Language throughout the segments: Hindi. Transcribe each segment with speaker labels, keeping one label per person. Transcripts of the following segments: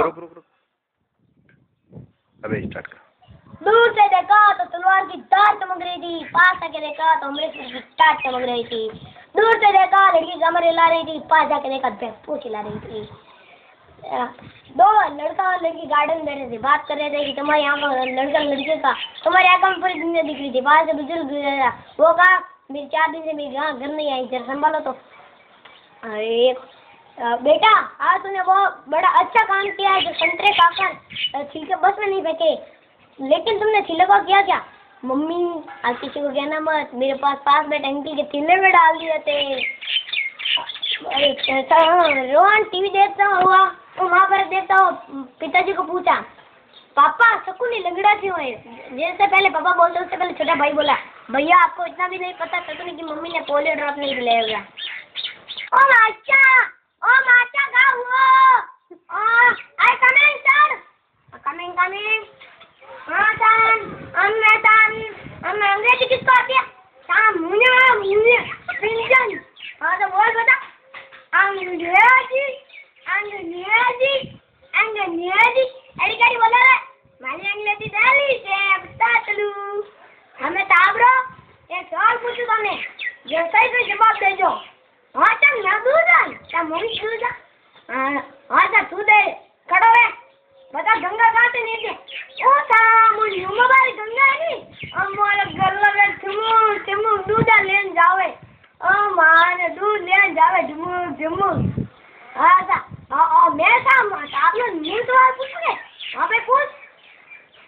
Speaker 1: रुक रुक रुक, अबे स्टार्ट कर।
Speaker 2: दूर से देखा तो तलवार की धार चमक रही थी, पास आके देखा तो अमृतसर की टाट चमक रही थी। दूर से देखा लड़की कमर हिला रही थी, पास जाके देखा पूछ हिला रही थी। दो लड़का और लड़की गार्डन में बैठे थे, बात कर रहे थे कि तुम्हारी आंखों लड़का लड़के का तुम्हारी आंखों में पूरी दुनिया दिख रही थी। बाहर से बुजुर्ग गुजरा, वो कहा मेरी 4 दिन से मेरी घर नहीं आई, जरा संभालो तो। अरे बेटा आज तूने बहुत बड़ा अच्छा काम किया है, जो संतरे खाकर छिलके बस में नहीं फेंके, लेकिन तुमने छिलका किया क्या? मम्मी आज किसी को कहना मत, मेरे पास बैठे अंकल के तिल्ले में डाल दिए थे। रोहन टीवी देखता हुआ तो महाभारत देखता हुआ पिताजी को पूछा, पापा शकुनी लंगड़ा क्यों है? जैसे पहले पापा बोलते उससे पहले छोटा भाई बोला, भैया आपको इतना भी नहीं पता शकुनी की मम्मी ने पोलियो ड्रॉप नहीं पिलाया। ओ माचा का हुआ आई कमिंग सर, कमिंग हाँ सर, हम अंग्रेजी किसको आती है? मुझे हाँ तो बोल बता। अंग्रेजी अड़ी बोला रे, मैंने अंग्रेजी डाली से बता चलू। हमें ताबरो एक सवाल पूछू तने, जो सही से जवाब दे जो। हाँ चल मैं दूजा क्या मम्मी दूजा? हाँ सर तू दे खड़ो है, बता गंगा कहाँ से नीचे? ओ था मुझे हमारी गंगा है नी, हमारे घर लगे चमू दूजा लेन जावे, हमारे दूध लेन जावे चमू। हाँ सर मैं था आप लोग न्यूज़ वाले पूछोगे वहाँ पे पूछ।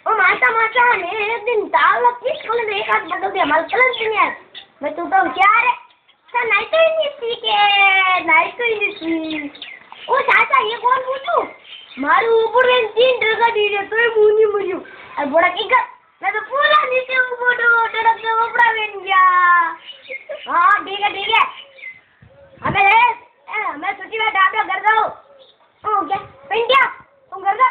Speaker 2: ओ माता मैं एक दिन दाल किस खोले तो एक हाथ बदल दिया, हमारे चलन नहीं है मैं तू तो क्या रे सर? नहीं तो नहीं ओ चाचा ये कौन पूछू? मारू ऊपर में 3 टका दी रे तो मुनी मुझू और बड़ा की कर मैं तो पूरा नीचे ऊपर टड़क के ऊपर बैठ गया। हाँ ठीक है मैं सोची मैं डाबला घर जाऊँ। ओ क्या पिंडिया तुम घर जा?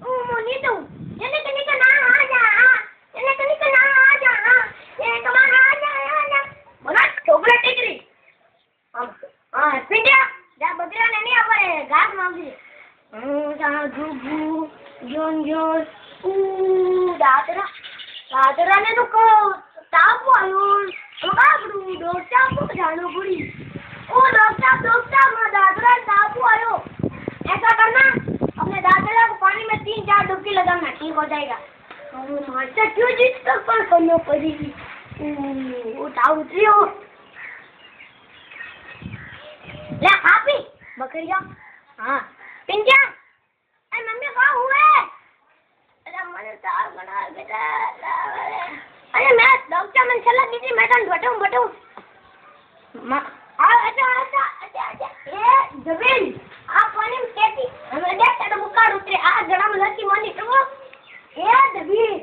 Speaker 2: ओ मुनी तू जल्दी से निकल ना आ जा, जल्दी से निकल ना आ जा, ये तुम्हारा आ जा बोला छोकरा टिकरी। हाँ पिंडिया जा बकरा ने नहीं अपने घास मांगी दादरा ने तो ताप आयो तो काबड़ू डॉक्टर को जानो पड़ी। ओ डॉक्टर दादरा ताप आयो, ऐसा करना अपने दादरा को पानी में 3-4 डुबकी लगाना, ठीक हो जाएगा। अच्छा क्यों जिस तक पर करना पड़ेगी उतरी हो ले खापी बकरिया। हाँ पिंजा मम्मी कहाँ हुए? अरे मैंने दाल बना बेटा, अरे मैं डॉक्टर मैंने सलाह दी थी मैं तो बटू अच्छा ये जमीन आप पानी में कैसी हमें देखते तो बुखार उतरे आ गड़ा में लकी मानी तो ये जमीन